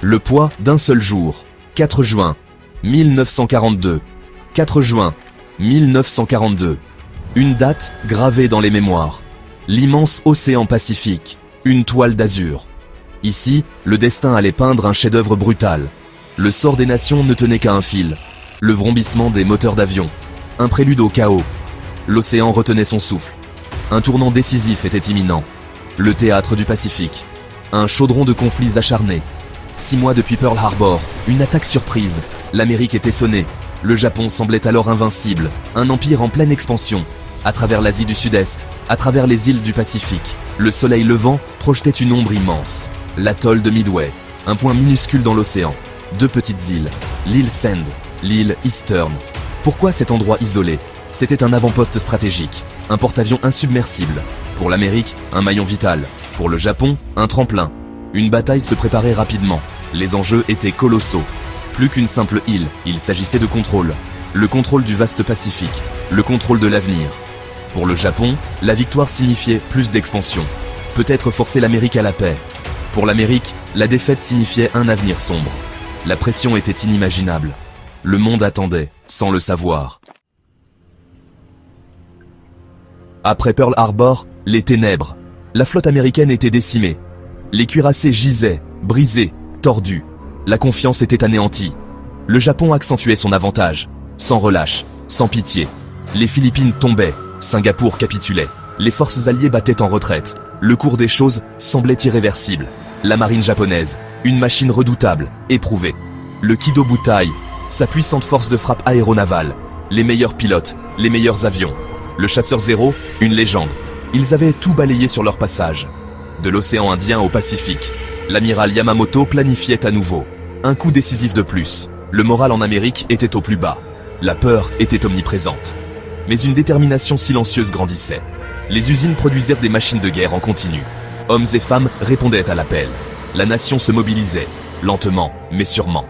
Le poids d'un seul jour. 4 juin 1942. 4 juin 1942. Une date gravée dans les mémoires. L'immense océan Pacifique, une toile d'azur. Ici, le destin allait peindre un chef-d'œuvre brutal. Le sort des nations ne tenait qu'à un fil. Le vrombissement des moteurs d'avion. Un prélude au chaos. L'océan retenait son souffle. Un tournant décisif était imminent. Le théâtre du Pacifique. Un chaudron de conflits acharnés. 6 mois depuis Pearl Harbor, une attaque surprise. L'Amérique était sonnée. Le Japon semblait alors invincible. Un empire en pleine expansion. À travers l'Asie du Sud-Est, à travers les îles du Pacifique, le soleil levant projetait une ombre immense. L'atoll de Midway, un point minuscule dans l'océan. 2 petites îles, l'île Sand, l'île Eastern. Pourquoi cet endroit isolé? C'était un avant-poste stratégique, un porte-avions insubmersible. Pour l'Amérique, un maillon vital. Pour le Japon, un tremplin. Une bataille se préparait rapidement. Les enjeux étaient colossaux. Plus qu'une simple île, il s'agissait de contrôle. Le contrôle du vaste Pacifique, le contrôle de l'avenir. Pour le Japon, la victoire signifiait plus d'expansion. Peut-être forcer l'Amérique à la paix. Pour l'Amérique, la défaite signifiait un avenir sombre. La pression était inimaginable. Le monde attendait, sans le savoir. Après Pearl Harbor, les ténèbres. La flotte américaine était décimée. Les cuirassés gisaient, brisés, tordus. La confiance était anéantie. Le Japon accentuait son avantage, sans relâche, sans pitié. Les Philippines tombaient, Singapour capitulait. Les forces alliées battaient en retraite. Le cours des choses semblait irréversible. La marine japonaise, une machine redoutable, éprouvée. Le Kido Butai, sa puissante force de frappe aéronavale. Les meilleurs pilotes, les meilleurs avions. Le chasseur zéro, une légende. Ils avaient tout balayé sur leur passage. De l'océan Indien au Pacifique, l'amiral Yamamoto planifiait à nouveau. Un coup décisif de plus. Le moral en Amérique était au plus bas. La peur était omniprésente. Mais une détermination silencieuse grandissait. Les usines produisirent des machines de guerre en continu. Hommes et femmes répondaient à l'appel. La nation se mobilisait, lentement, mais sûrement.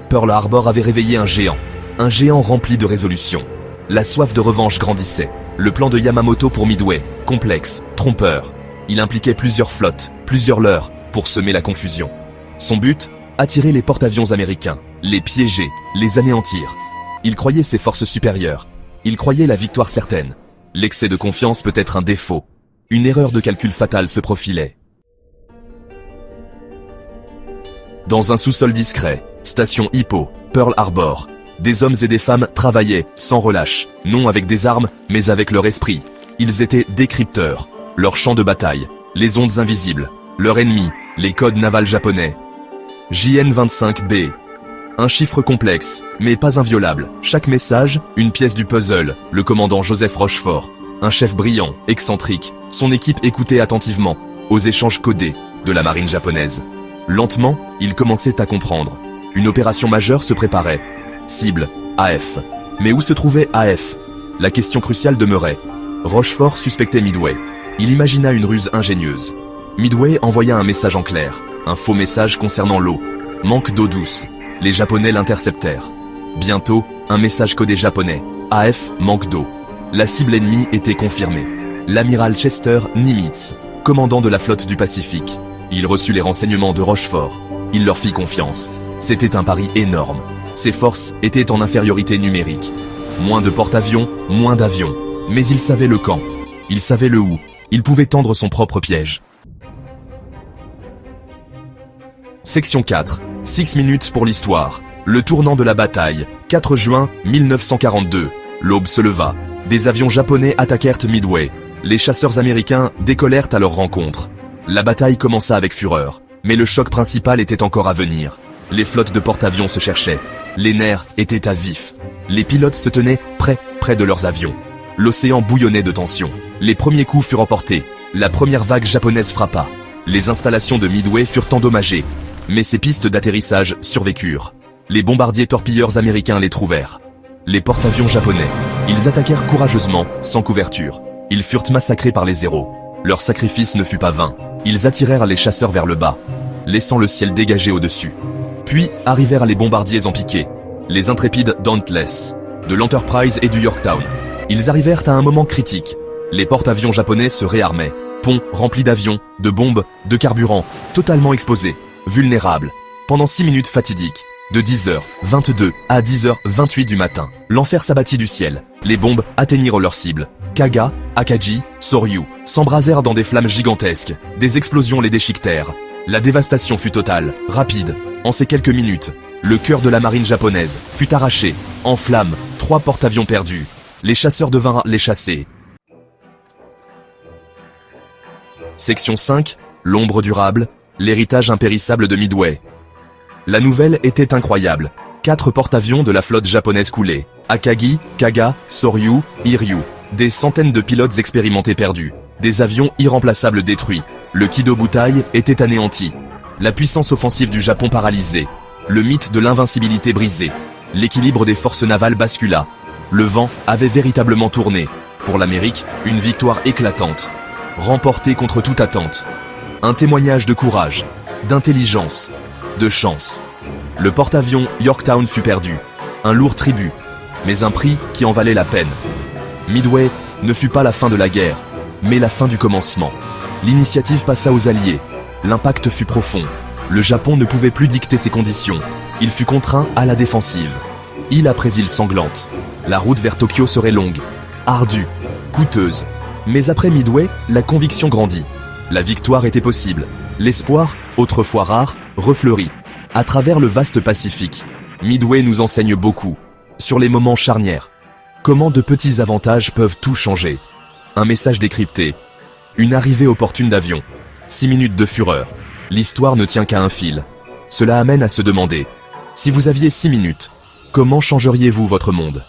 Pearl Harbor avait réveillé un géant rempli de résolution. La soif de revanche grandissait. Le plan de Yamamoto pour Midway, complexe, trompeur. Il impliquait plusieurs flottes, plusieurs leurres, pour semer la confusion. Son but, attirer les porte-avions américains, les piéger, les anéantir. Il croyait ses forces supérieures. Il croyait la victoire certaine. L'excès de confiance peut être un défaut. Une erreur de calcul fatale se profilait. Dans un sous-sol discret, station Hippo, Pearl Harbor, des hommes et des femmes travaillaient sans relâche, non avec des armes, mais avec leur esprit. Ils étaient décrypteurs. Leur champ de bataille, les ondes invisibles, leur ennemi, les codes navals japonais. JN-25B. Un chiffre complexe, mais pas inviolable. Chaque message, une pièce du puzzle. Le commandant Joseph Rochefort. Un chef brillant, excentrique. Son équipe écoutait attentivement aux échanges codés de la marine japonaise. Lentement, il commençait à comprendre. Une opération majeure se préparait. Cible, AF. Mais où se trouvait AF? La question cruciale demeurait. Rochefort suspectait Midway. Il imagina une ruse ingénieuse. Midway envoya un message en clair. Un faux message concernant l'eau. Manque d'eau douce. Les Japonais l'interceptèrent. Bientôt, un message codé japonais. AF, manque d'eau. La cible ennemie était confirmée. L'amiral Chester Nimitz, commandant de la flotte du Pacifique. Il reçut les renseignements de Rochefort. Il leur fit confiance. C'était un pari énorme. Ses forces étaient en infériorité numérique. Moins de porte-avions, moins d'avions. Mais il savait le quand. Il savait le où. Il pouvait tendre son propre piège. Section 4. 6 minutes pour l'histoire. Le tournant de la bataille. 4 juin 1942. L'aube se leva. Des avions japonais attaquèrent Midway. Les chasseurs américains décollèrent à leur rencontre. La bataille commença avec fureur. Mais le choc principal était encore à venir. Les flottes de porte-avions se cherchaient. Les nerfs étaient à vif. Les pilotes se tenaient près de leurs avions. L'océan bouillonnait de tension. Les premiers coups furent emportés. La première vague japonaise frappa. Les installations de Midway furent endommagées. Mais ces pistes d'atterrissage survécurent. Les bombardiers torpilleurs américains les trouvèrent. Les porte-avions japonais. Ils attaquèrent courageusement, sans couverture. Ils furent massacrés par les Zéros. Leur sacrifice ne fut pas vain. Ils attirèrent les chasseurs vers le bas, laissant le ciel dégagé au-dessus. Puis arrivèrent les bombardiers en piqué, les intrépides Dauntless, de l'Enterprise et du Yorktown. Ils arrivèrent à un moment critique. Les porte-avions japonais se réarmaient. Ponts remplis d'avions, de bombes, de carburant, totalement exposés, vulnérables. Pendant 6 minutes fatidiques, de 10h22 à 10h28 du matin, l'enfer s'abattit du ciel. Les bombes atteignirent leur cible. Kaga, Akagi, Soryu s'embrasèrent dans des flammes gigantesques. Des explosions les déchiquetèrent. La dévastation fut totale, rapide. En ces quelques minutes, le cœur de la marine japonaise fut arraché, en flammes, 3 porte-avions perdus. Les chasseurs devinrent les chassés. Section 5, l'ombre durable, l'héritage impérissable de Midway. La nouvelle était incroyable. 4 porte-avions de la flotte japonaise coulaient. Akagi, Kaga, Soryu, Hiryu. Des centaines de pilotes expérimentés perdus. Des avions irremplaçables détruits. Le Kido Butai était anéanti. La puissance offensive du Japon paralysée. Le mythe de l'invincibilité brisé. L'équilibre des forces navales bascula. Le vent avait véritablement tourné. Pour l'Amérique, une victoire éclatante. Remportée contre toute attente. Un témoignage de courage, d'intelligence, de chance. Le porte-avions Yorktown fut perdu. Un lourd tribut, mais un prix qui en valait la peine. Midway ne fut pas la fin de la guerre, mais la fin du commencement. L'initiative passa aux Alliés. L'impact fut profond. Le Japon ne pouvait plus dicter ses conditions. Il fut contraint à la défensive. Île après île sanglante. La route vers Tokyo serait longue, ardue, coûteuse. Mais après Midway, la conviction grandit. La victoire était possible. L'espoir, autrefois rare, refleurit. À travers le vaste Pacifique, Midway nous enseigne beaucoup. Sur les moments charnières. Comment de petits avantages peuvent tout changer. Un message décrypté. Une arrivée opportune d'avion. 6 minutes de fureur. L'histoire ne tient qu'à un fil. Cela amène à se demander. Si vous aviez 6 minutes, comment changeriez-vous votre monde ?